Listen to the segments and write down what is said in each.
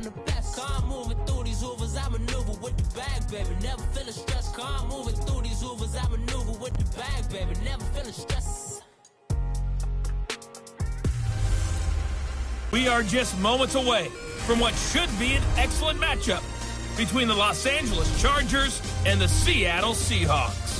the best. Calm moving through these Ubers, I maneuver with the bag, baby. Never feeling stressed. Calm moving through these Ubers, I maneuver with the bag, baby. Never feeling stressed. We are just moments away from what should be an excellent matchup between the Los Angeles Chargers and the Seattle Seahawks.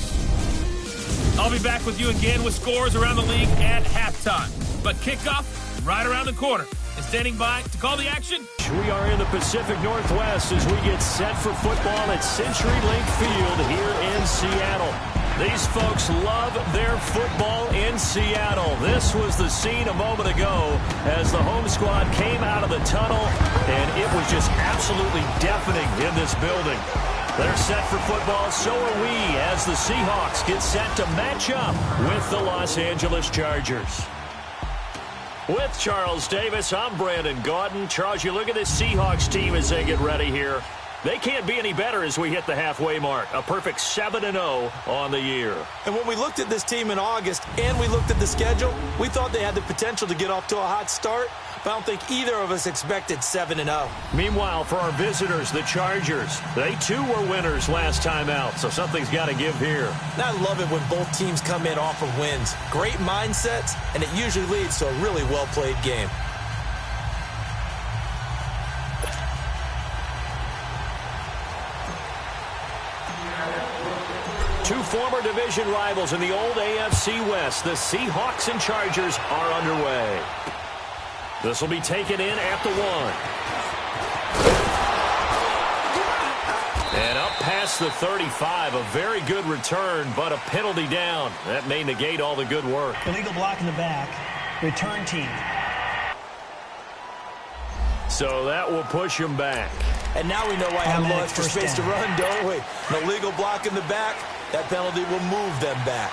I'll be back with you again with scores around the league at halftime. But kickoff right around the corner. And standing by to call the action, we are in the Pacific Northwest as we get set for football at CenturyLink Field here in Seattle. These folks love their football in Seattle. This was the scene a moment ago as the home squad came out of the tunnel, and it was just absolutely deafening in this building. They're set for football, so are we, as the Seahawks get set to match up with the Los Angeles Chargers. With Charles Davis, I'm Brandon Gaudin. Charles, you look at this Seahawks team as they get ready here. They can't be any better as we hit the halfway mark. A perfect 7-0 on the year. And when we looked at this team in August and we looked at the schedule, we thought they had the potential to get off to a hot start. But I don't think either of us expected 7-0. Meanwhile, for our visitors, the Chargers, they too were winners last time out, so something's got to give here. And I love it when both teams come in off of wins. Great mindsets, and it usually leads to a really well-played game. Two former division rivals in the old AFC West, the Seahawks and Chargers, are underway. This will be taken in at the 1. And up past the 35, a very good return, but a penalty down. That may negate all the good work. Illegal block in the back. Return team. So that will push him back. And now we know why I have no extra space to run, don't we? An illegal block in the back. That penalty will move them back.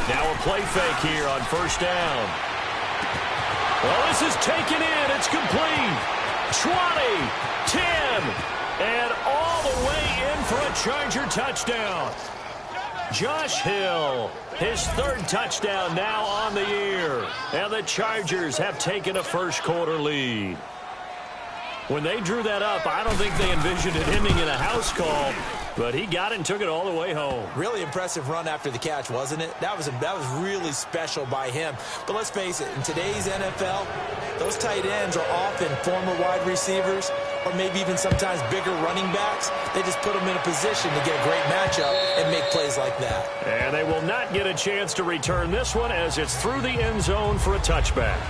Now a play fake here on first down. Well, this is taken in. It's complete. 20, 10, and all the way in for a Charger touchdown. Josh Hill, his third touchdown now on the year. And the Chargers have taken a first-quarter lead. When they drew that up, I don't think they envisioned it ending in a house call, but he got it and took it all the way home. Really impressive run after the catch, wasn't it? That was really special by him. But let's face it, in today's NFL, those tight ends are often former wide receivers or maybe even sometimes bigger running backs. They just put them in a position to get a great matchup and make plays like that. And they will not get a chance to return this one as it's through the end zone for a touchback.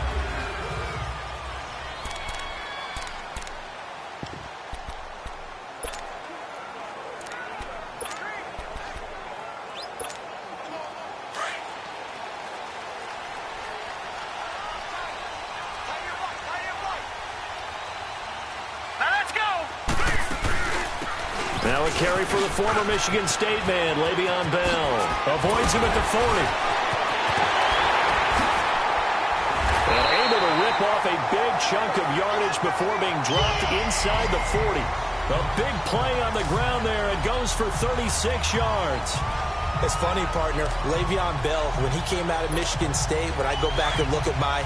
Now a carry for the former Michigan State man, Le'Veon Bell. Avoids him at the 40. And able to rip off a big chunk of yardage before being dropped inside the 40. A big play on the ground there. It goes for 36 yards. It's funny, partner. Le'Veon Bell, when he came out of Michigan State, when I go back and look at my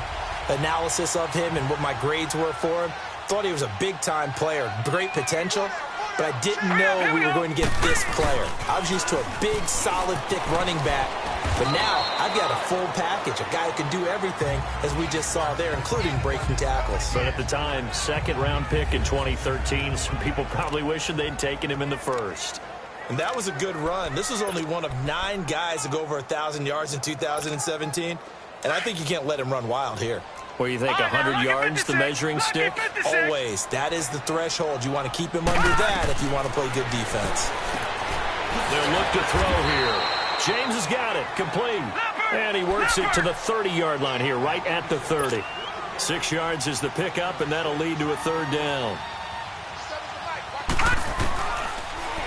analysis of him and what my grades were for him, thought he was a big-time player, great potential. But I didn't know we were going to get this player. I was used to a big, solid, thick running back. But now I've got a full package, a guy who can do everything, as we just saw there, including breaking tackles. But at the time, second-round pick in 2013, some people probably wishing they'd taken him in the first. And that was a good run. This was only one of 9 guys to go over 1,000 yards in 2017. And I think you can't let him run wild here. What do you think, 100 yards, the measuring stick? Always. That is the threshold. You want to keep him under that if you want to play good defense. They'll look to throw here. James has got it. Complete. And he works it to the 30-yard line here, right at the 30. 6 yards is the pickup, and that'll lead to a third down.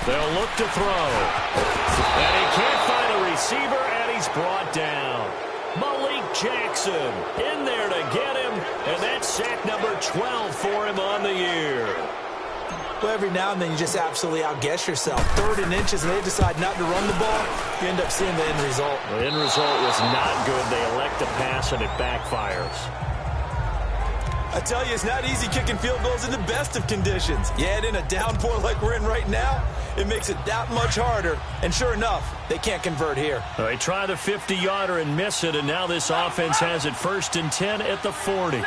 They'll look to throw. And he can't find a receiver, and he's brought down. Malik Jackson in there to get him, and that's sack number 12 for him on the year. Well, every now and then you just absolutely outguess yourself. 3rd and inches, and they decide not to run the ball. You end up seeing the end result. The end result was not good. They elect to pass, and it backfires. I tell you, it's not easy kicking field goals in the best of conditions. Yeah, in a downpour like we're in right now, it makes it that much harder. And sure enough, they can't convert here. They try the 50-yarder and miss it, and now this offense has it 1st and 10 at the 40.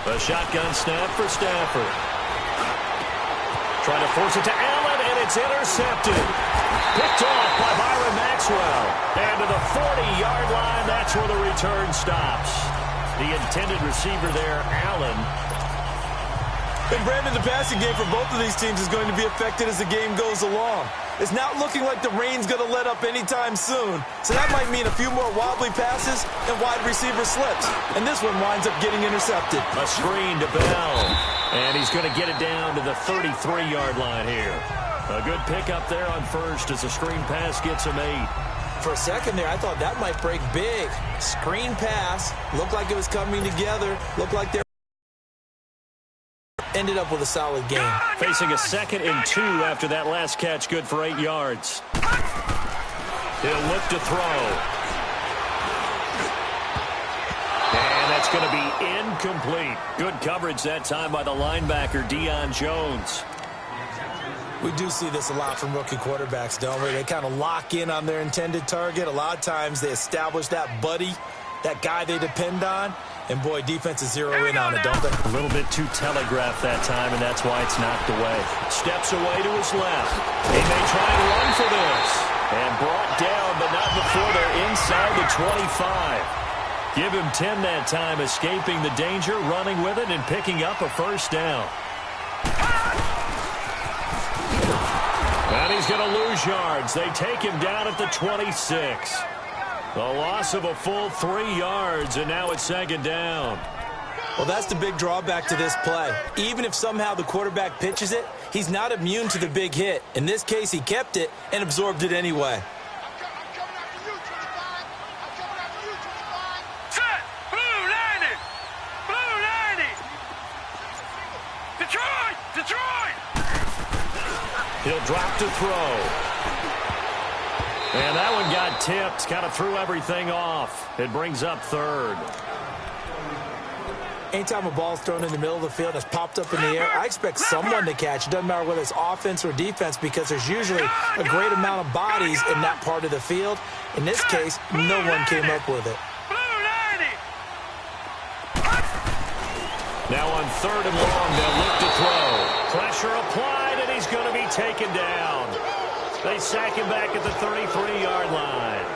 A shotgun snap for Stafford. Trying to force it to Allen, and it's intercepted. Picked off by Byron Maxwell. And to the 40-yard line, that's where the return stops. The intended receiver there, Allen. And Brandon, the passing game for both of these teams is going to be affected as the game goes along. It's not looking like the rain's going to let up anytime soon. So that might mean a few more wobbly passes and wide receiver slips. And this one winds up getting intercepted. A screen to Bell. And he's going to get it down to the 33-yard line here. A good pickup there on first as the screen pass gets him 8. For a second there, I thought that might break big. Screen pass. Looked like it was coming together. Looked like they ended up with a solid game. Facing a 2nd and 2 after that last catch, good for 8 yards. He'll look to throw. And that's going to be incomplete. Good coverage that time by the linebacker, Deion Jones. We do see this a lot from rookie quarterbacks, don't we? They kind of lock in on their intended target. A lot of times they establish that buddy, that guy they depend on. And, boy, defenses zero in on it, don't they? A little bit too telegraphed that time, and that's why it's knocked away. Steps away to his left. He may try and run for this. And brought down, but not before they're inside the 25. Give him 10 that time, escaping the danger, running with it, and picking up a first down. And he's going to lose yards. They take him down at the 26. A loss of a full 3 yards, and now it's 2nd down. Well, that's the big drawback to this play. Even if somehow the quarterback pitches it, he's not immune to the big hit. In this case, he kept it and absorbed it anyway. Set! Blue 90! Blue 90! Detroit! Detroit! He'll drop to throw. And that one got tipped, kind of threw everything off. It brings up 3rd. Anytime a ball's thrown in the middle of the field and it's popped up in the air, I expect someone to catch. It doesn't matter whether it's offense or defense because there's usually a great amount of bodies in that part of the field. In this case, no one came up with it. Now on 3rd and long, they'll look to throw. Pressure applied, and he's going to be taken down. They sack him back at the 33-yard line.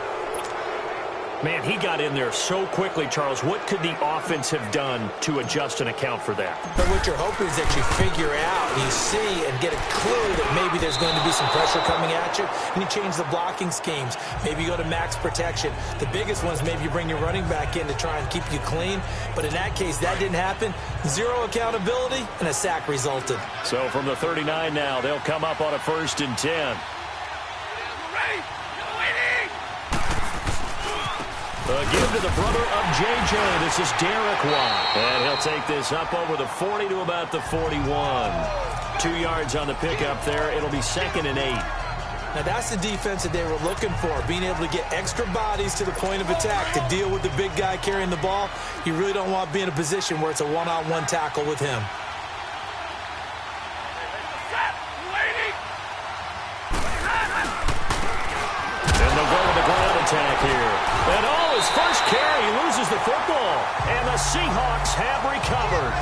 Man, he got in there so quickly, Charles. What could the offense have done to adjust and account for that? But what you're hoping is that you figure out, you see, and get a clue that maybe there's going to be some pressure coming at you, and you change the blocking schemes. Maybe you go to max protection. The biggest one is maybe you bring your running back in to try and keep you clean. But in that case, that didn't happen. Zero accountability, and a sack resulted. So from the 39 now, they'll come up on a 1st and 10. Give to the brother of J.J. This is Derek Watt. And he'll take this up over the 40 to about the 41. 2 yards on the pickup there. It'll be 2nd and 8. Now, that's the defense that they were looking for, being able to get extra bodies to the point of attack to deal with the big guy carrying the ball. You really don't want to be in a position where it's a one-on-one tackle with him. And they'll go with the ground attack here. And his first carry, he loses the football. And the Seahawks have recovered.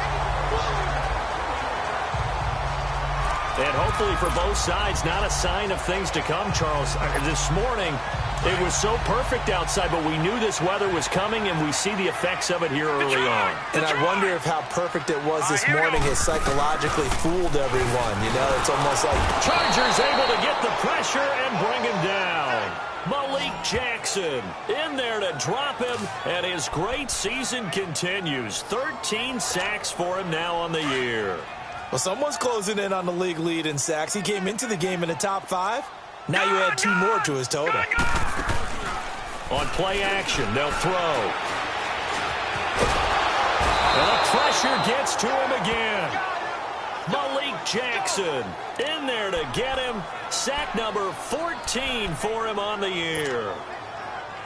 And hopefully for both sides, not a sign of things to come, Charles. This morning, it was so perfect outside, but we knew this weather was coming, and we see the effects of it here early on. And I wonder if how perfect it was this morning has psychologically fooled everyone. You know, it's almost like Chargers able to get the pressure and bring him down. Malik Jackson in there to drop him, and his great season continues. 13 sacks for him now on the year. Well, someone's closing in on the league lead in sacks. He came into the game in the top 5. Now you add 2 more to his total. On play action, they'll throw. And the pressure gets to him again. Malik Jackson in there to get him. Sack number 14 for him on the year.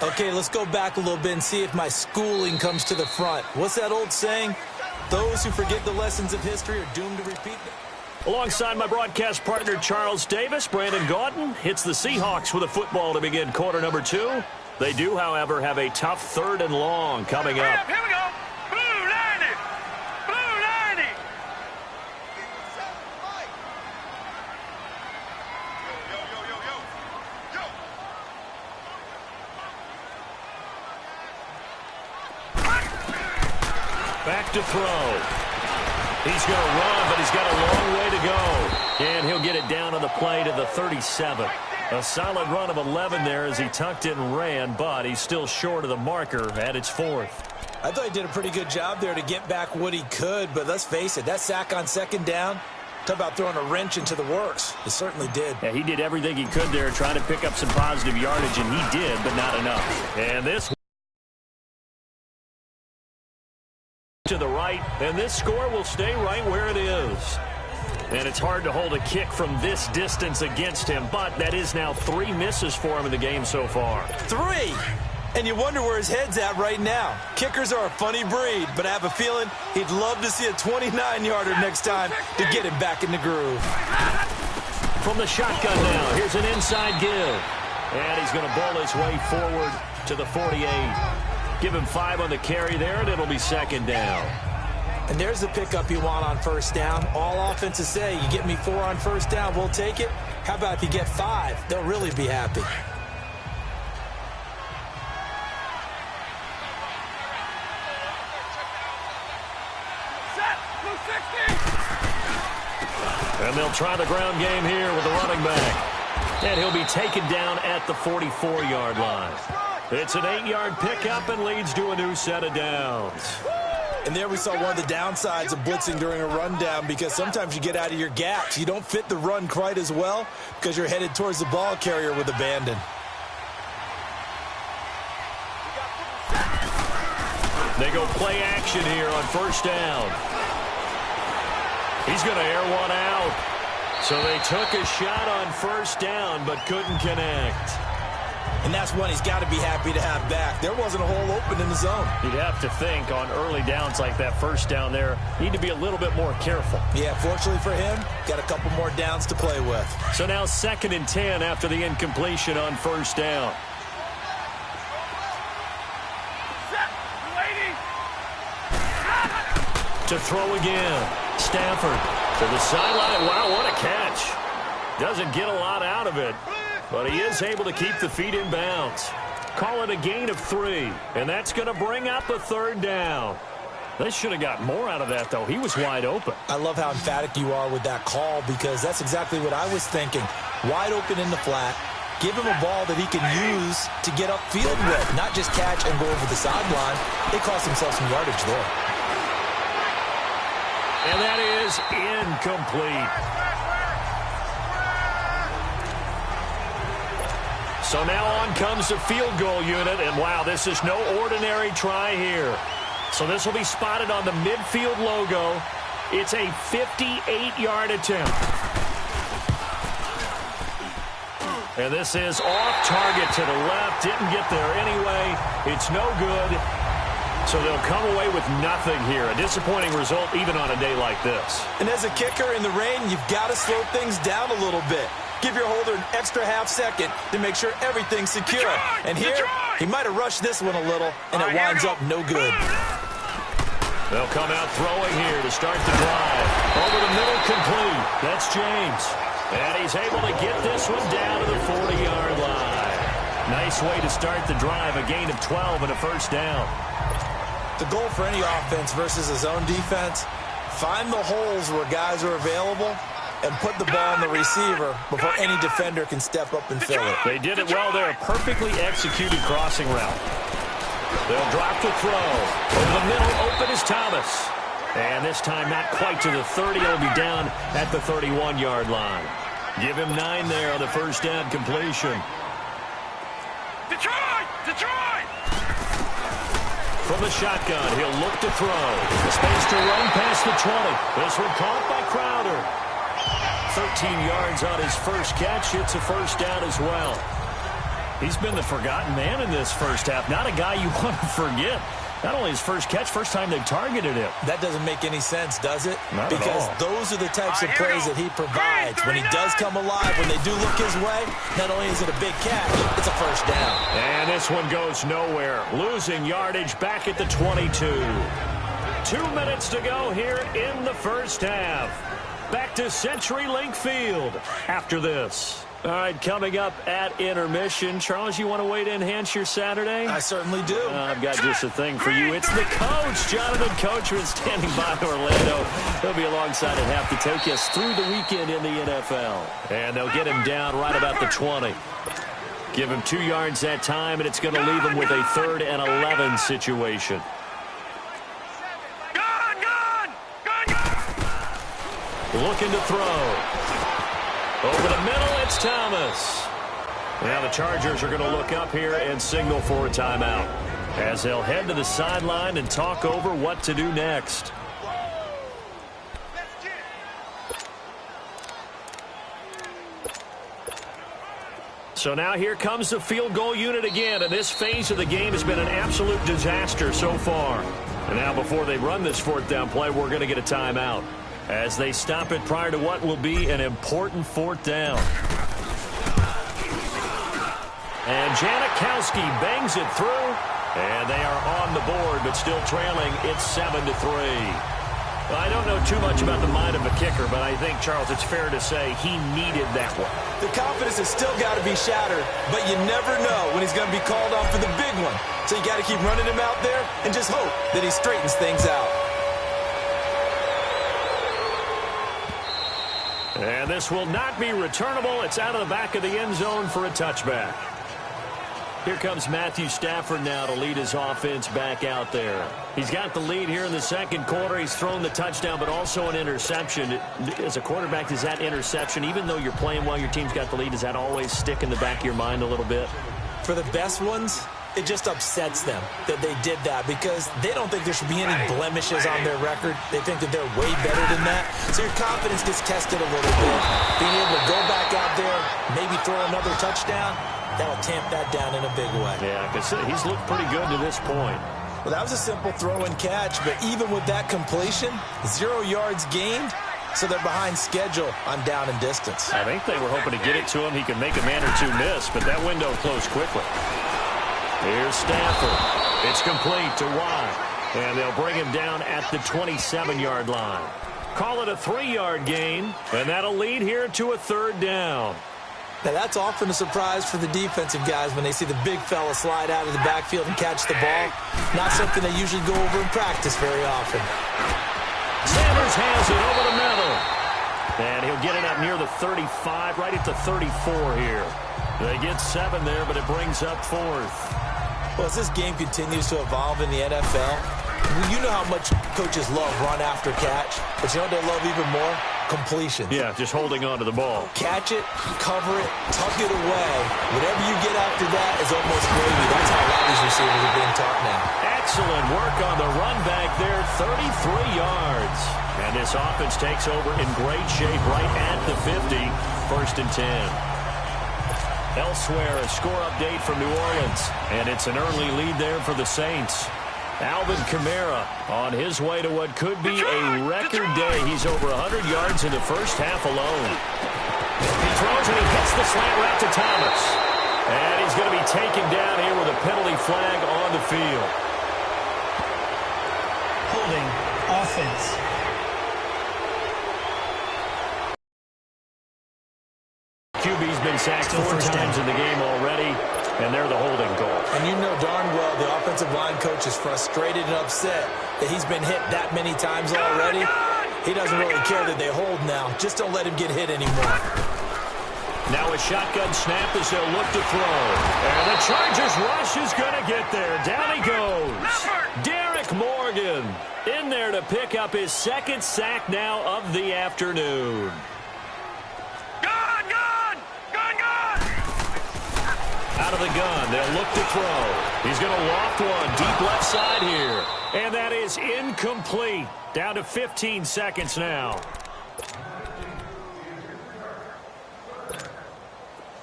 Okay, let's go back a little bit and see if my schooling comes to the front. What's that old saying? Those who forget the lessons of history are doomed to repeat them. Alongside my broadcast partner, Charles Davis, Brandon Gaudin hits the Seahawks with a football to begin quarter number 2. They do, however, have a tough 3rd and long coming up. Here we go. Blue 90. Blue 90. Back to throw. He's going to run, but he's got a long way to go. And he'll get it down on the play to the 37. A solid run of 11 there as he tucked it and ran, but he's still short of the marker at its 4th. I thought he did a pretty good job there to get back what he could, but let's face it, that sack on 2nd down, talk about throwing a wrench into the works. It certainly did. Yeah, he did everything he could there trying to pick up some positive yardage, and he did, but not enough. And this to the right, and this score will stay right where it is. And it's hard to hold a kick from this distance against him, but that is now 3 misses for him in the game so far. 3! And you wonder where his head's at right now. Kickers are a funny breed, but I have a feeling he'd love to see a 29-yarder next time to get him back in the groove. From the shotgun now, here's an inside give. And he's going to bowl his way forward to the 48. Give him 5 on the carry there, and it'll be 2nd down. And there's the pickup you want on 1st down. All offenses say, you get me 4 on 1st down, we'll take it. How about if you get 5? They'll really be happy. And they'll try the ground game here with the running back. And he'll be taken down at the 44-yard line. It's an 8-yard pickup and leads to a new set of downs. And there we saw one of the downsides of blitzing during a rundown, because sometimes you get out of your gaps. You don't fit the run quite as well because you're headed towards the ball carrier with abandon. They go play action here on 1st down. He's going to air one out. So they took a shot on 1st down but couldn't connect. And that's one he's got to be happy to have back. There wasn't a hole open in the zone. You'd have to think on early downs like that 1st down there, need to be a little bit more careful. Yeah, fortunately for him, got a couple more downs to play with. So now 2nd and 10 after the incompletion on 1st down. To throw again. Stafford to the sideline. Wow, what a catch. Doesn't get a lot out of it, but he is able to keep the feet in bounds. Call it a gain of 3, and that's going to bring up a 3rd down. They should have got more out of that, though. He was wide open. I love how emphatic you are with that call, because that's exactly what I was thinking. Wide open in the flat. Give him a ball that he can use to get upfield with, not just catch and go over the sideline. They cost themselves some yardage there. And that is incomplete. So now on comes the field goal unit, and wow, this is no ordinary try here. So this will be spotted on the midfield logo. It's a 58-yard attempt. And this is off target to the left. Didn't get there anyway. It's no good. So they'll come away with nothing here. A disappointing result even on a day like this. And as a kicker in the rain, you've got to slow things down a little bit. Give your holder an extra half-second to make sure everything's secure. And here, he might have rushed this one a little, and it winds up no good. They'll come out throwing here to start the drive. Over the middle, complete. That's James. And he's able to get this one down to the 40-yard line. Nice way to start the drive, a gain of 12 and a 1st down. The goal for any offense versus a zone defense, find the holes where guys are available and put the ball in the receiver before any defender can step up and fill it. They did it well there. A perfectly executed crossing route. They'll drop the throw. Over the middle, open is Thomas. And this time not quite to the 30. He'll be down at the 31-yard line. Give him 9 there on the 1st down completion. Detroit! Detroit! from the shotgun. He'll look to throw. Space to run past the 20. This one caught by Crowder. 13 yards on his first catch. It's a first down as well. He's been the forgotten man in this first half. Not a guy you want to forget. Not only his first catch, first time they've targeted him. That doesn't make any sense, does it? Not because at all. Those are the types of plays that he provides. When he does come alive, when they do look his way, not only is it a big catch, it's a first down. And this one goes nowhere. Losing yardage back at the 22. 2 minutes to go here in the first half. Back to CenturyLink Field after this. All right, coming up at intermission. Charles, you want to wait to enhance your Saturday? I certainly do. I've got just a thing for you. It's the coach, Jonathan Coachman, standing by Orlando. He'll be alongside at half to take us through the weekend in the NFL. And they'll get him down right about the 20. Give him 2 yards that time, and it's going to leave him with a 3rd and 11 situation. Looking to throw. Over the middle, it's Thomas. Now the Chargers are going to look up here and signal for a timeout as they'll head to the sideline and talk over what to do next. So now here comes the field goal unit again, and this phase of the game has been an absolute disaster so far. And now before they run this 4th down play, we're going to get a timeout as they stop it prior to what will be an important 4th down. And Janikowski bangs it through, and they are on the board, but still trailing. It's 7-3. Well, I don't know too much about the mind of a kicker, but I think, Charles, it's fair to say he needed that one. The confidence has still got to be shattered, but you never know when he's going to be called on for the big one. So you got to keep running him out there and just hope that he straightens things out. And this will not be returnable. It's out of the back of the end zone for a touchback. Here comes Matthew Stafford now to lead his offense back out there. He's got the lead here in the second quarter. He's thrown the touchdown, but also an interception. As a quarterback, does that interception, even though you're playing well, your team's got the lead, does that always stick in the back of your mind a little bit? For the best ones, it just upsets them that they did that because they don't think there should be any blemishes on their record. They think that they're way better than that. So your confidence gets tested a little bit. Being able to go back out there, maybe throw another touchdown, that'll tamp that down in a big way. Yeah, because he's looked pretty good to this point. Well, that was a simple throw and catch, but even with that completion, 0 yards gained, so they're behind schedule on down and distance. I think they were hoping to get it to him. He could make a man or two miss, but that window closed quickly. Here's Stafford. It's complete to Watt, and they'll bring him down at the 27-yard line. Call it a 3-yard gain, and that'll lead here to a 3rd down. Now, that's often a surprise for the defensive guys when they see the big fella slide out of the backfield and catch the ball. Not something they usually go over in practice very often. Sanders has it over the middle. And he'll get it up near the 35, right at the 34 here. They get 7 there, but it brings up 4th. Well, as this game continues to evolve in the NFL, you know how much coaches love run after catch, but you know what they love even more? Completions. Yeah, just holding on to the ball. Catch it, cover it, tuck it away. Whatever you get after that is almost gravy. That's how a lot of these receivers are being taught now. Excellent work on the run back there, 33 yards. And this offense takes over in great shape right at the 50, 1st and 10. Elsewhere, a score update from New Orleans, and it's an early lead there for the Saints. Alvin Kamara on his way to what could be a record day. He's over 100 yards in the first half alone. He throws and he hits the slant route to Thomas. And he's going to be taken down here with a penalty flag on the field. Holding offense. QB's been sacked 4 times in the game already, and they're the holding call. And you know darn well the offensive line coach is frustrated and upset that he's been hit that many times already. He doesn't really care that they hold now. Just don't let him get hit anymore. Now a shotgun snap as they'll look to throw. And the Chargers rush is going to get there. Down he goes. Derek Morgan in there to pick up his 2nd sack now of the afternoon. Out of the gun, they'll look to throw. He's going to loft one deep left side here. And that is incomplete. Down to 15 seconds now.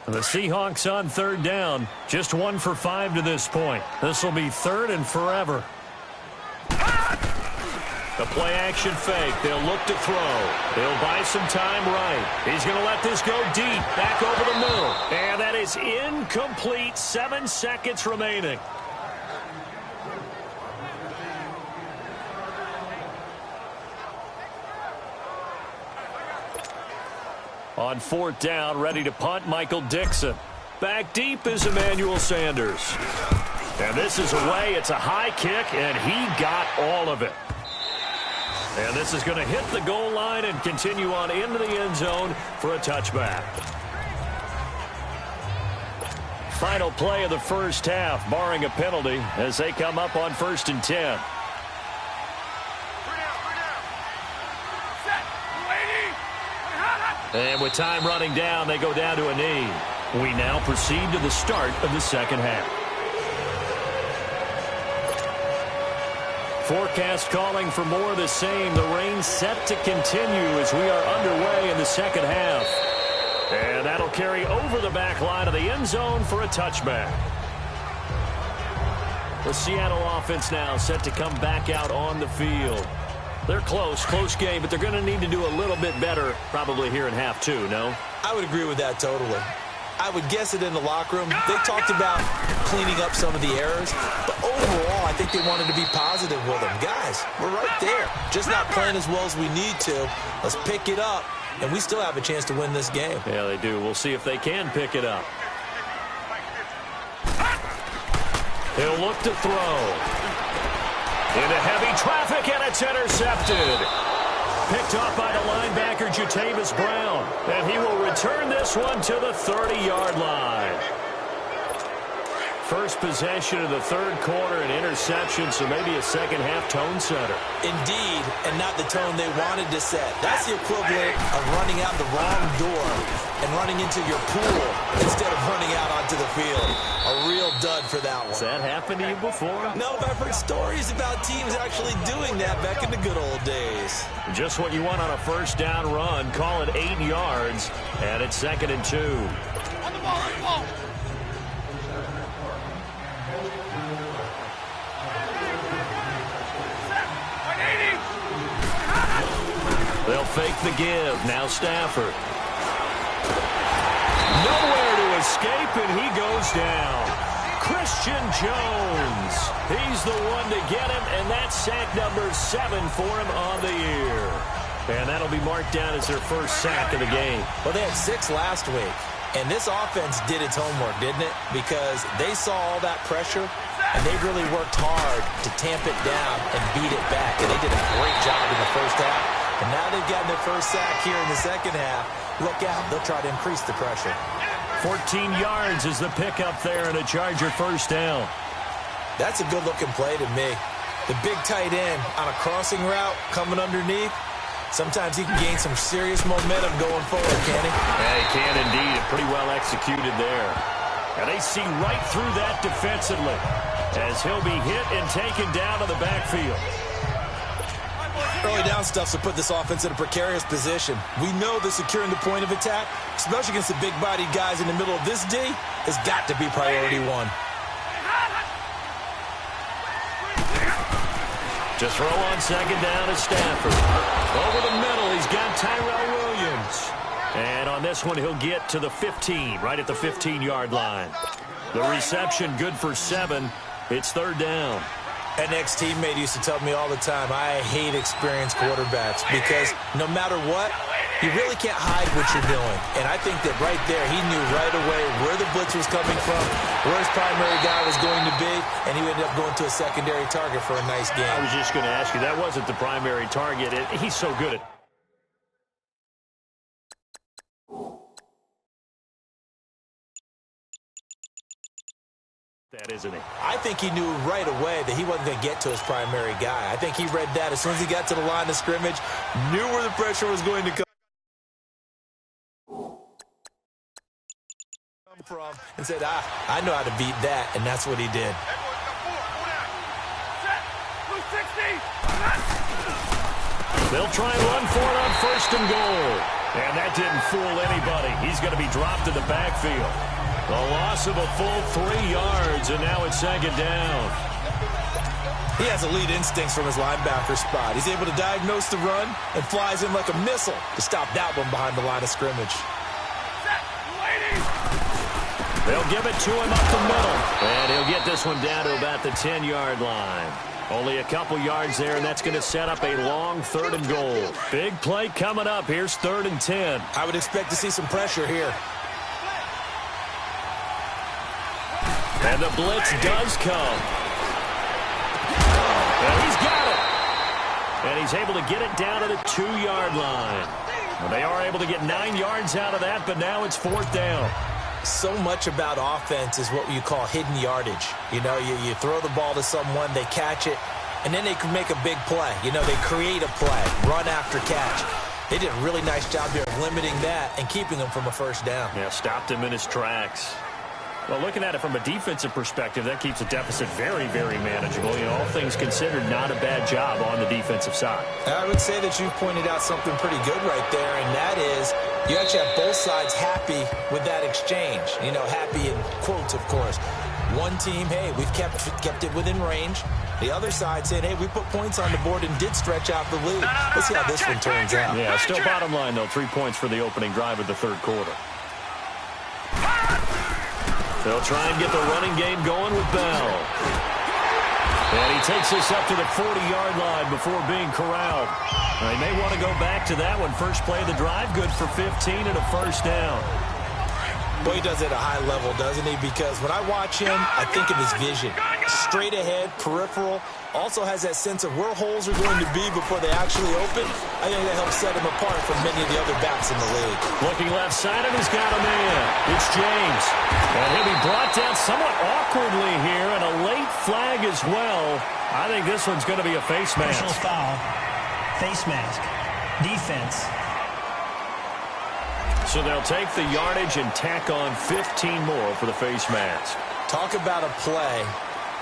The Seahawks on third down. Just 1 for 5 to this point. This will be third and forever. The play action fake. They'll look to throw. They'll buy some time right. He's going to let this go deep. Back over the middle. And that is incomplete. 7 seconds remaining. On fourth down, ready to punt, Michael Dixon. Back deep is Emmanuel Sanders. And this is away. It's a high kick, and he got all of it. And this is going to hit the goal line and continue on into the end zone for a touchback. Final play of the first half, barring a penalty, as they come up on 1st and 10. And with time running down, they go down to a knee. We now proceed to the start of the second half. Forecast calling for more of the same. The rain set to continue as we are underway in the second half. And that'll carry over the back line of the end zone for a touchback. The Seattle offense now set to come back out on the field. They're close game, but they're going to need to do a little bit better probably here in half two, no? I would agree with that totally. I would guess it in the locker room. They talked about cleaning up some of the errors, but overall, I think they wanted to be positive with them. Guys, we're right there. Just not playing as well as we need to. Let's pick it up, and we still have a chance to win this game. Yeah, they do. We'll see if they can pick it up. He'll look to throw. Into heavy traffic, and it's intercepted. Picked up by the linebacker, Jatavis Brown. And he will return this one to the 30-yard line. First possession of the third quarter, an interception, so maybe a second-half tone setter. Indeed, and not the tone they wanted to set. That's the equivalent of running out the wrong door and running into your pool instead of running out onto the field. A real dud for that one. Has that happened to you before? No, but I've heard stories about teams actually doing that back in the good old days. Just what you want on a first down run. Call it 8 yards, and it's 2nd and 2. On the ball. They'll fake the give. Now Stafford. Nowhere to escape, and he goes down. Christian Jones. He's the one to get him, and that's sack number 7 for him on the year. And that'll be marked down as their first sack of the game. Well, they had 6 last week, and this offense did its homework, didn't it? Because they saw all that pressure, and they really worked hard to tamp it down and beat it back. And they did a great job in the first half. And now they've gotten their first sack here in the second half. Look out. They'll try to increase the pressure. 14 yards is the pickup there and a Charger first down. That's a good-looking play to me. The big tight end on a crossing route coming underneath. Sometimes he can gain some serious momentum going forward, can he? Yeah, he can indeed. Pretty well executed there. And they see right through that defensively as he'll be hit and taken down to the backfield. Early down stuff will put this offense in a precarious position. We know that securing the point of attack, especially against the big-bodied guys in the middle of this D, has got to be priority one. To throw on second down is Stafford. Over the middle, he's got Tyrell Williams. And on this one, he'll get to the 15, right at the 15-yard line. The reception good for 7. It's third down. An ex-teammate used to tell me all the time, I hate experienced quarterbacks because no matter what, you really can't hide what you're doing. And I think that right there, he knew right away where the blitz was coming from, where his primary guy was going to be, and he ended up going to a secondary target for a nice game. I was just going to ask you, that wasn't the primary target. He's so good at that, isn't he? I think he knew right away that he wasn't going to get to his primary guy. I think he read that as soon as he got to the line of scrimmage, knew where the pressure was going to come from and said, I know how to beat that, and that's what he did. They'll try and run for it on 1st and goal. And that didn't fool anybody. He's going to be dropped in the backfield. A loss of a full 3 yards, and now it's 2nd down. He has elite instincts from his linebacker spot. He's able to diagnose the run and flies in like a missile to stop that one behind the line of scrimmage. They'll give it to him up the middle. And he'll get this one down to about the 10-yard line. Only a couple yards there, and that's going to set up a long 3rd and goal. Big play coming up. Here's 3rd and 10. I would expect to see some pressure here. And the blitz does come. And he's got it. And he's able to get it down to the 2-yard line. Well, they are able to get 9 yards out of that, but now it's 4th down. So much about offense is what you call hidden yardage. You know, you throw the ball to someone, they catch it, and then they can make a big play. You know, they create a play, run after catch. They did a really nice job here of limiting that and keeping him from a 1st down. Yeah, stopped him in his tracks. Well, looking at it from a defensive perspective, that keeps the deficit very, very manageable. You know, all things considered, not a bad job on the defensive side. I would say that you pointed out something pretty good right there, and that is you actually have both sides happy with that exchange. You know, happy in quotes, of course. One team, hey, we've kept it within range. The other side saying, hey, we put points on the board and did stretch out the lead. Let's see how this one turns out. Yeah, still bottom line, though, 3 points for the opening drive of the 3rd quarter. They'll try and get the running game going with Bell. And he takes this up to the 40-yard line before being corralled. They may want to go back to that one. First play of the drive, good for 15 and a 1st down. Boy, he does it at a high level, doesn't he? Because when I watch him, I think of his vision. Straight ahead, peripheral. Also has that sense of where holes are going to be before they actually open. I think that helps set him apart from many of the other backs in the league. Looking left side, and he's got a man. It's James. And he'll be brought down somewhat awkwardly here, and a late flag as well. I think this one's going to be a face mask. Personal foul. Face mask. Defense. So they'll take the yardage and tack on 15 more for the face mask. Talk about a play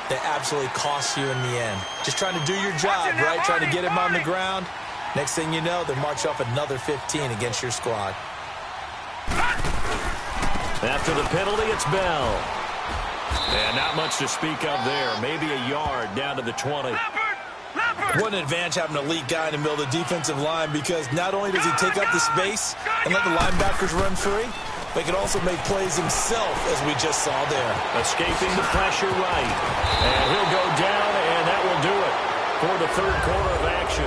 that absolutely costs you in the end. Just trying to do your job, right? Trying to get him on the ground. Next thing you know, they march off another 15 against your squad. After the penalty, it's Bell. And not much to speak of there. Maybe a yard down to the 20. What an advantage having an elite guy in the middle of the defensive line, because not only does he take up the space and let the linebackers run free, but he can also make plays himself, as we just saw there. Escaping the pressure right. And he'll go down, and that will do it for the 3rd quarter of action.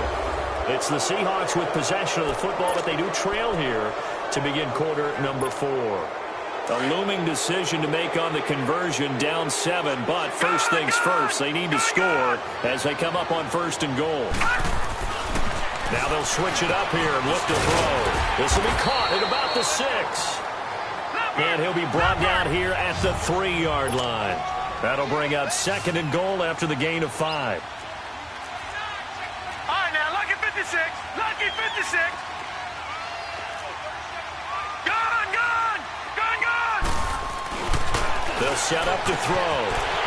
It's the Seahawks with possession of the football, but they do trail here to begin quarter number 4. A looming decision to make on the conversion, down 7, but first things first, they need to score as they come up on 1st and goal. Now they'll switch it up here and look to throw. This will be caught at about the 6. And he'll be brought down here at the 3-yard line. That'll bring up 2nd and goal after the gain of 5. All right, now, lucky 56. Lucky 56. They'll set up to throw.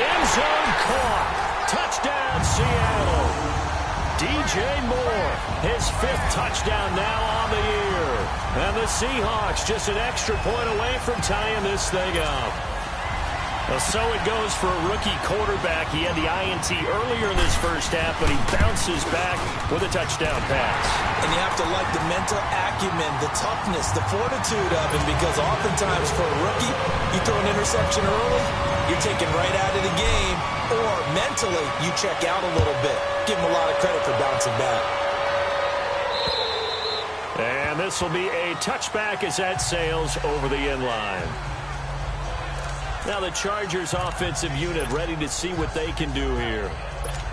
End zone caught. Touchdown, Seattle. DJ Moore, his 5th touchdown now on the year. And the Seahawks just an extra point away from tying this thing up. Well, so it goes for a rookie quarterback. He had the INT earlier in this first half, but he bounces back with a touchdown pass. And you have to like the mental acumen, the toughness, the fortitude of him, because oftentimes for a rookie, you throw an interception early, you're taken right out of the game, or mentally, you check out a little bit. Give him a lot of credit for bouncing back. And this will be a touchback as that sails over the end line. Now the Chargers offensive unit ready to see what they can do here.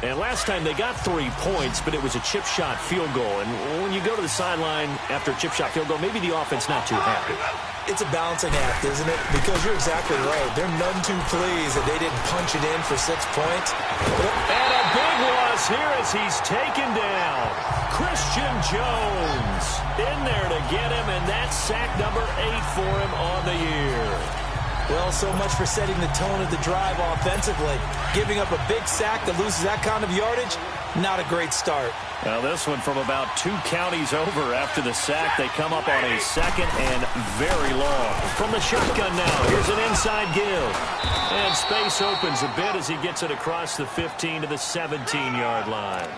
And last time they got 3 points, but it was a chip shot field goal. And when you go to the sideline after a chip shot field goal, maybe the offense not too happy. It's a balancing act, isn't it? Because you're exactly right. They're none too pleased that they didn't punch it in for 6 points. And a big loss here as he's taken down. Christian Jones in there to get him, and that's sack number 8 for him on the year. Well, so much for setting the tone of the drive offensively. Giving up a big sack that loses that kind of yardage, not a great start. Now this one from about 2 counties over after the sack. They come up on a second and very long. From the shotgun now, here's an inside give. And space opens a bit as he gets it across the 15 to the 17-yard line.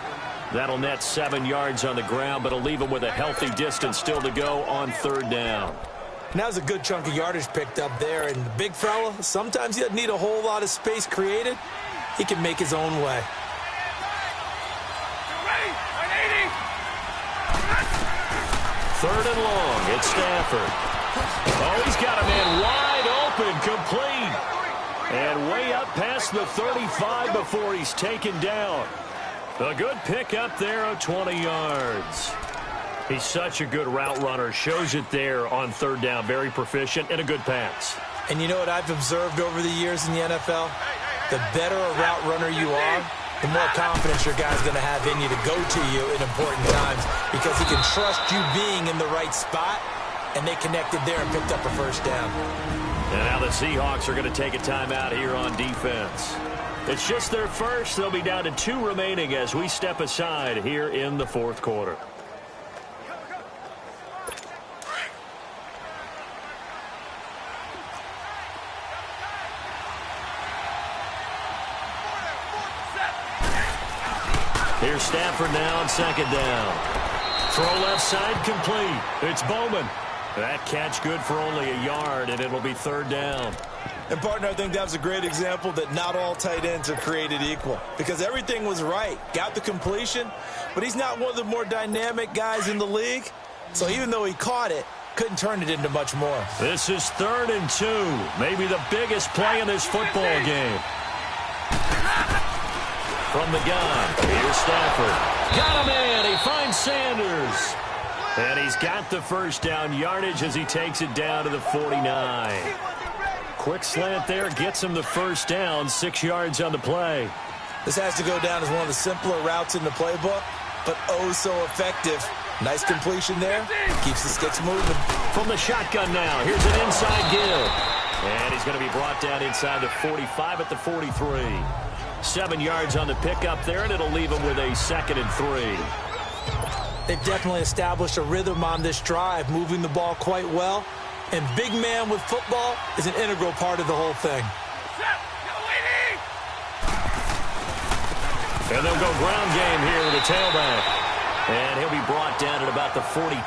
That'll net 7 yards on the ground, but it'll leave him with a healthy distance still to go on 3rd down. Now there's a good chunk of yardage picked up there, and the big fella, sometimes he doesn't need a whole lot of space created. He can make his own way. Third and long, it's Stafford. Oh, he's got a man wide open, complete. And way up past the 35 before he's taken down. A good pickup there of 20 yards. He's such a good route runner. Shows it there on 3rd down. Very proficient and a good pass. And you know what I've observed over the years in the NFL? The better a route runner you are, the more confidence your guy's going to have in you to go to you in important times because he can trust you being in the right spot, and they connected there and picked up a 1st down. And now the Seahawks are going to take a timeout here on defense. It's just their first. They'll be down to 2 remaining as we step aside here in the 4th quarter. Here's Stafford now on 2nd down. Throw left side complete. It's Bowman. That catch good for only a yard, and it'll be 3rd down. And, partner, I think that was a great example that not all tight ends are created equal because everything was right. Got the completion, but he's not one of the more dynamic guys in the league. So even though he caught it, couldn't turn it into much more. This is 3rd and 2. Maybe the biggest play in this football game. From the gun, here's Stafford. Got a man. He finds Sanders. And he's got the 1st down yardage as he takes it down to the 49. Quick slant there, gets him the 1st down, 6 yards on the play. This has to go down as one of the simpler routes in the playbook, but oh so effective. Nice completion there. Keeps the sticks moving. From the shotgun now, here's an inside give. And he's going to be brought down inside the 45 at the 43. 7 yards on the pickup there, and it'll leave him with a 2nd and 3. They've definitely established a rhythm on this drive, moving the ball quite well. And big man with football is an integral part of the whole thing. And they'll go ground game here with the tailback. And he'll be brought down at about the 42.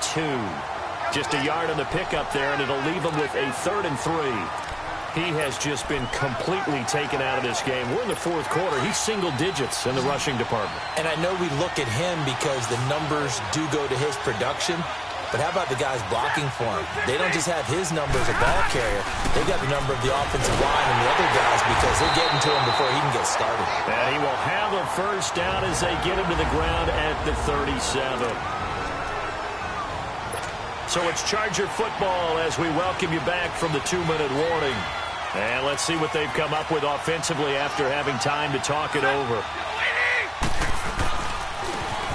Just a yard on the pickup there, and it'll leave him with a 3rd and 3. He has just been completely taken out of this game. We're in the 4th quarter. He's single digits in the rushing department. And I know we look at him because the numbers do go to his production. But how about the guys blocking for him? They don't just have his number as a ball carrier. They've got the number of the offensive line and the other guys because they're getting to him before he can get started. And he will have a 1st down as they get him to the ground at the 37. So it's Charger football as we welcome you back from the 2-minute warning. And let's see what they've come up with offensively after having time to talk it over.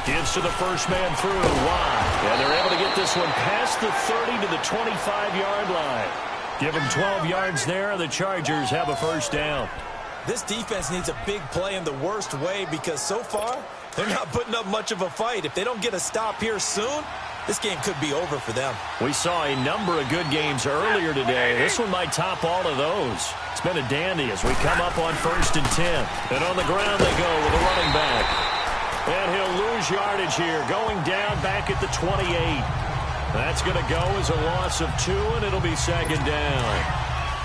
Gives to the first man through. Wide. And they're able to get this one past the 30 to the 25-yard line. Give them 12 yards there. The Chargers have a 1st down. This defense needs a big play in the worst way because so far they're not putting up much of a fight. If they don't get a stop here soon, this game could be over for them. We saw a number of good games earlier today. This one might top all of those. It's been a dandy as we come up on 1st and 10. And on the ground they go with a running back. And he'll lose yardage here, going down back at the 28. That's going to go as a loss of 2, and it'll be 2nd down.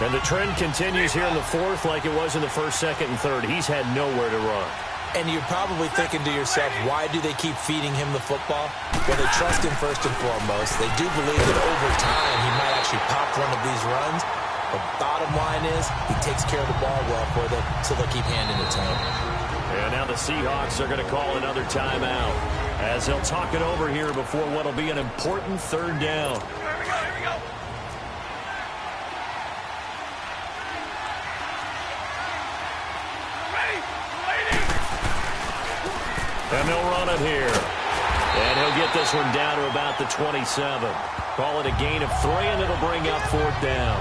And the trend continues here in the 4th like it was in the 1st, 2nd, and 3rd. He's had nowhere to run. And you're probably thinking to yourself, why do they keep feeding him the football? Well, they trust him first and foremost. They do believe that over time he might actually pop one of these runs. But bottom line is he takes care of the ball well for them, so they'll keep handing it to him. And now the Seahawks are going to call another timeout as they'll talk it over here before what will be an important 3rd down. Here we go. And they'll run it here. And he'll get this one down to about the 27. Call it a gain of 3, and it'll bring up 4th down.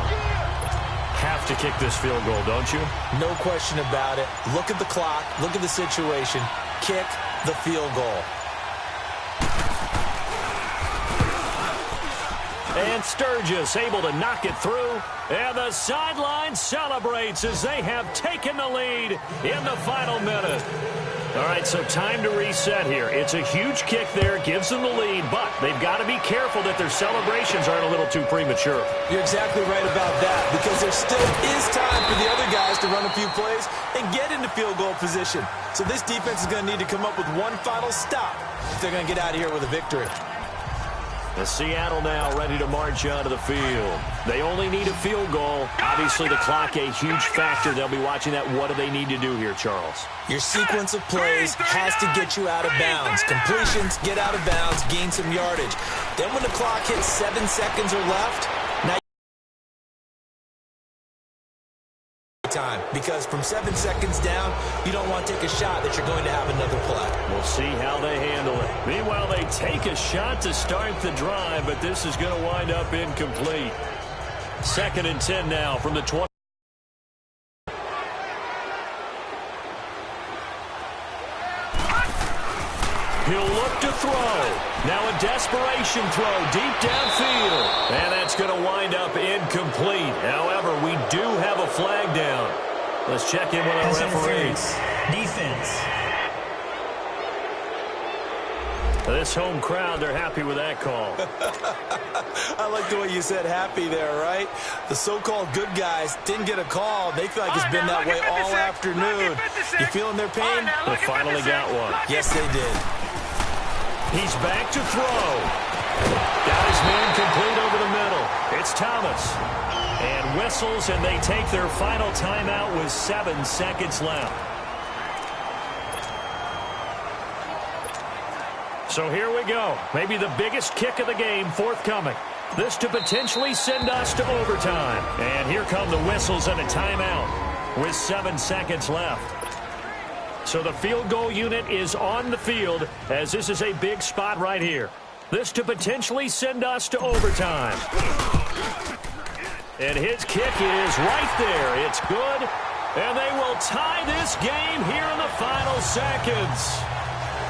Have to kick this field goal, don't you? No question about it. Look at the clock. Look at the situation. Kick the field goal. And Sturgis able to knock it through. And the sideline celebrates as they have taken the lead in the final minute. All right, so time to reset here. It's a huge kick there, gives them the lead, but they've got to be careful that their celebrations aren't a little too premature. You're exactly right about that, because there still is time for the other guys to run a few plays and get into field goal position. So this defense is going to need to come up with one final stop if they're going to get out of here with a victory. The Seattle now ready to march onto the field. They only need a field goal. Obviously, the clock a huge factor. They'll be watching that. What do they need to do here, Charles? Your sequence of plays has to get you out of bounds. Completions, get out of bounds, gain some yardage. Then when the clock hits 7 seconds or left, now time, because from 7 seconds down, you don't want to take a shot that you're going to have another play. We'll see how they handle it. Meanwhile, they take a shot to start the drive, but this is going to wind up incomplete. 2nd and 10 now from the 20. He'll look to throw. Now a desperation throw deep downfield. And that's going to wind up incomplete. However, we do have a flag down. Let's check in with our referee. Defense. This home crowd, they're happy with that call. I like the way you said happy there, right? The so-called good guys didn't get a call. They feel like it's been that way all afternoon. You feeling their pain? They finally got one. Yes, they did. He's back to throw. Got his man complete over the middle. It's Thomas. And whistles, and they take their final timeout with 7 seconds left. So here we go. Maybe the biggest kick of the game forthcoming. This to potentially send us to overtime. And here come the whistles and a timeout with 7 seconds left. So the field goal unit is on the field as this is a big spot right here. This to potentially send us to overtime. And his kick is right there. It's good. And they will tie this game here in the final seconds.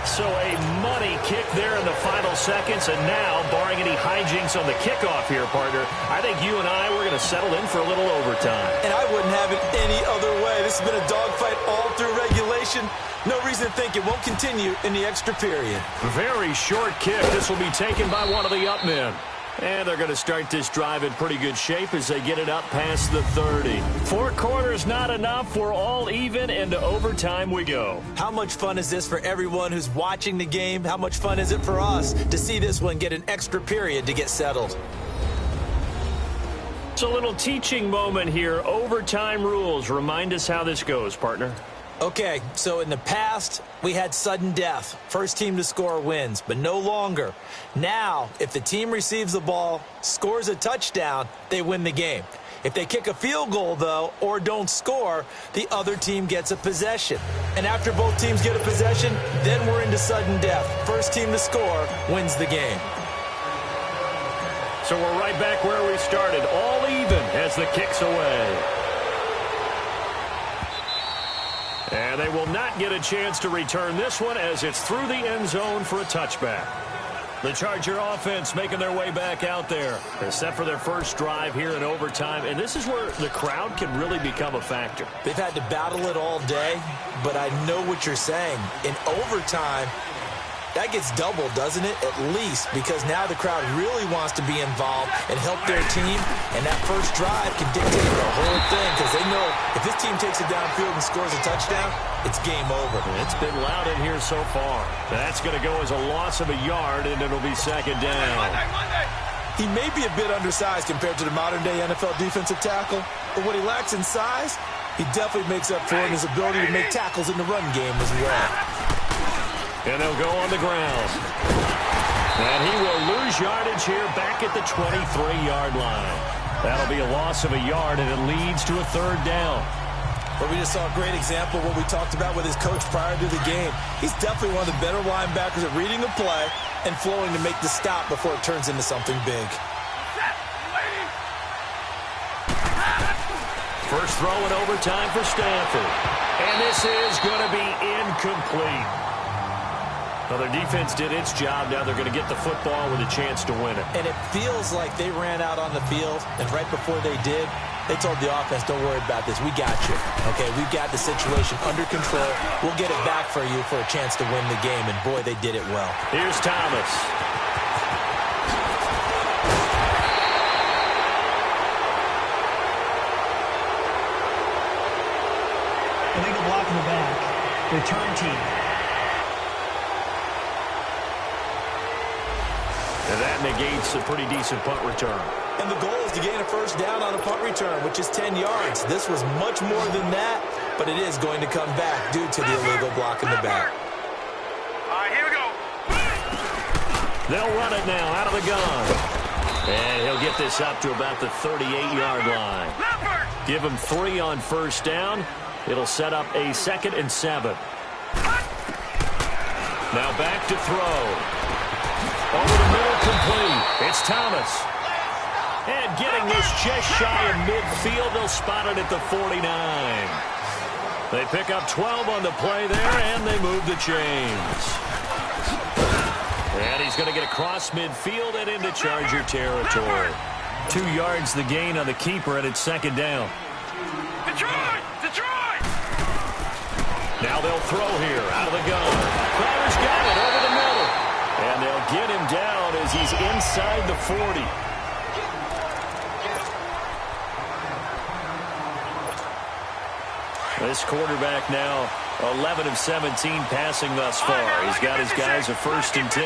So a money kick there in the final seconds. And now, barring any hijinks on the kickoff here, partner, I think you and I, we're going to settle in for a little overtime. And I wouldn't have it any other way. This has been a dogfight all through regulation. No reason to think it won't continue in the extra period. Very short kick. This will be taken by one of the up men. And they're going to start this drive in pretty good shape as they get it up past the 30. 4 quarters not enough. We're all even, and to overtime we go. How much fun is this for everyone who's watching the game? How much fun is it for us to see this one get an extra period to get settled? It's a little teaching moment here. Overtime rules. Remind us how this goes, partner. Okay, so in the past, we had sudden death. First team to score wins, but no longer. Now, if the team receives the ball, scores a touchdown, they win the game. If they kick a field goal, though, or don't score, the other team gets a possession. And after both teams get a possession, then we're into sudden death. First team to score wins the game. So we're right back where we started, all even as the kick's away. And they will not get a chance to return this one as it's through the end zone for a touchback. The Charger offense making their way back out there. They're set for their first drive here in overtime, and this is where the crowd can really become a factor. They've had to battle it all day, but I know what you're saying. In overtime, that gets doubled, doesn't it? At least, because now the crowd really wants to be involved and help their team, and that first drive can dictate the whole thing because they know if this team takes it downfield and scores a touchdown, it's game over. It's been loud in here so far. That's going to go as a loss of a yard, and it'll be second down. He may be a bit undersized compared to the modern-day NFL defensive tackle, but what he lacks in size, he definitely makes up for in his ability to make tackles in the run game as well. And they'll go on the ground. And he will lose yardage here back at the 23-yard line. That'll be a loss of a yard, and it leads to a third down. But we just saw a great example of what we talked about with his coach prior to the game. He's definitely one of the better linebackers at reading a play and flowing to make the stop before it turns into something big. First throw in overtime for Stanford. And this is going to be incomplete. Well, their defense did its job. Now they're going to get the football with a chance to win it. And it feels like they ran out on the field, and right before they did, they told the offense, don't worry about this. We got you. Okay, we've got the situation under control. We'll get it back for you for a chance to win the game. And, boy, they did it well. Here's Thomas. Illegal block in the back. Return team. And that negates a pretty decent punt return. And the goal is to gain a first down on a punt return, which is 10 yards. This was much more than that, but it is going to come back due to the illegal block in the back. All right, here we go. They'll run it now out of the gun. And he'll get this up to about the 38-yard line. Give him 3 on first down. It'll set up a 2nd and 7. Now back to throw. Over the middle, complete. It's Thomas. And getting this just shy of midfield, they'll spot it at the 49. They pick up 12 on the play there, and they move the chains. And he's going to get across midfield and into Charger territory. 2 yards the gain on the keeper, and it's 2nd down. Detroit! Detroit! Now they'll throw here out of the gun. Crowder's got it over the middle. And they'll get him down as he's inside the 40. This quarterback now 11 of 17 passing thus far. He's got his guys a 1st and 10.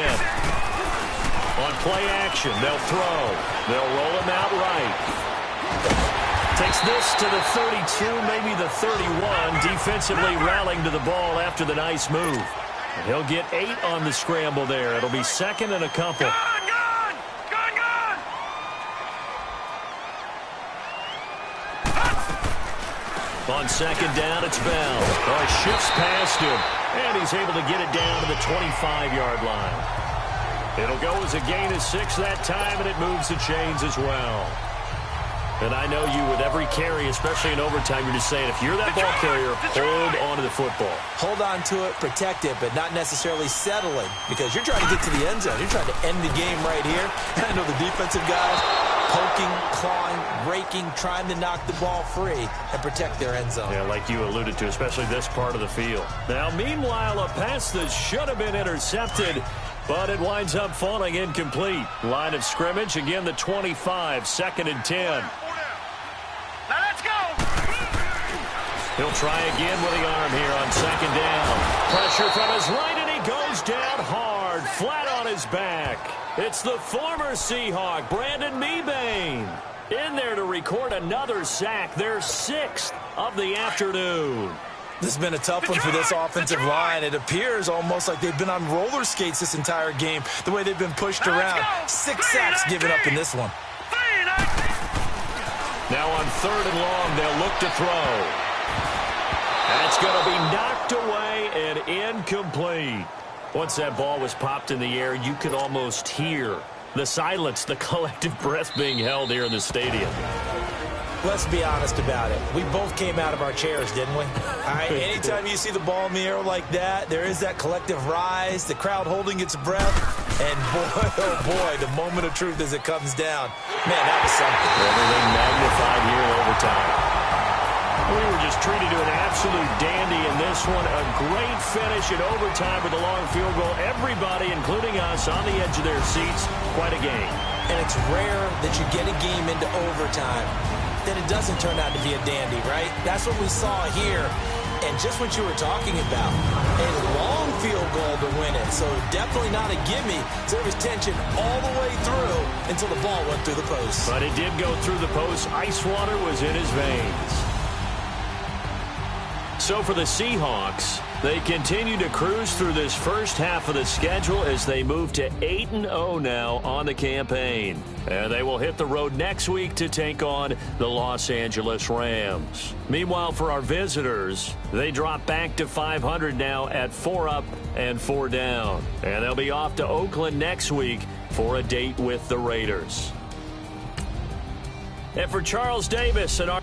On play action, they'll throw. They'll roll him out right. Takes this to the 32, maybe the 31. Defensively rallying to the ball after the nice move. And he'll get 8 on the scramble there. It'll be 2nd and a couple. On 2nd down, it's Bell. Oh, shifts past him, and he's able to get it down to the 25-yard line. It'll go as a gain of 6 that time, and it moves the chains as well. And I know you, with every carry, especially in overtime, you're just saying, if you're that ball carrier, hold on to the football. Hold on to it, protect it, but not necessarily settling, because you're trying to get to the end zone. You're trying to end the game right here. I know the defensive guys poking, clawing, raking, trying to knock the ball free and protect their end zone. Yeah, like you alluded to, especially this part of the field. Now, meanwhile, a pass that should have been intercepted, but it winds up falling incomplete. Line of scrimmage, again, the 25, 2nd and 10. Now let's go. He'll try again with the arm here on 2nd down. Pressure from his right, and he goes down hard, flat on his back. It's the former Seahawk, Brandon Mebane, in there to record another sack, their 6th of the afternoon. This has been a tough one for this offensive line. It appears almost like they've been on roller skates this entire game, the way they've been pushed around. 6 sacks given up in this one. Now on 3rd and long, they'll look to throw. And it's going to be knocked away and incomplete. Once that ball was popped in the air, you could almost hear the silence, the collective breath being held here in the stadium. Let's be honest about it. We both came out of our chairs, didn't we? All right, anytime you see the ball in the air like that, there is that collective rise, the crowd holding its breath, and boy, oh boy, the moment of truth as it comes down. Man, that was something. Everything magnified here in overtime. We were just treated to an absolute dandy in this one. A great finish in overtime with a long field goal. Everybody, including us, on the edge of their seats. Quite a game. And it's rare that you get a game into overtime that it doesn't turn out to be a dandy, right? That's what we saw here. And just what you were talking about, a long field goal to win it. So definitely not a gimme. So there was tension all the way through until the ball went through the post. But it did go through the post. Ice water was in his veins. So for the Seahawks, they continue to cruise through this first half of the schedule as they move to 8-0 now on the campaign. And they will hit the road next week to take on the Los Angeles Rams. Meanwhile, for our visitors, they drop back to 500 now at 4 up and 4 down. And they'll be off to Oakland next week for a date with the Raiders. And for Charles Davis and our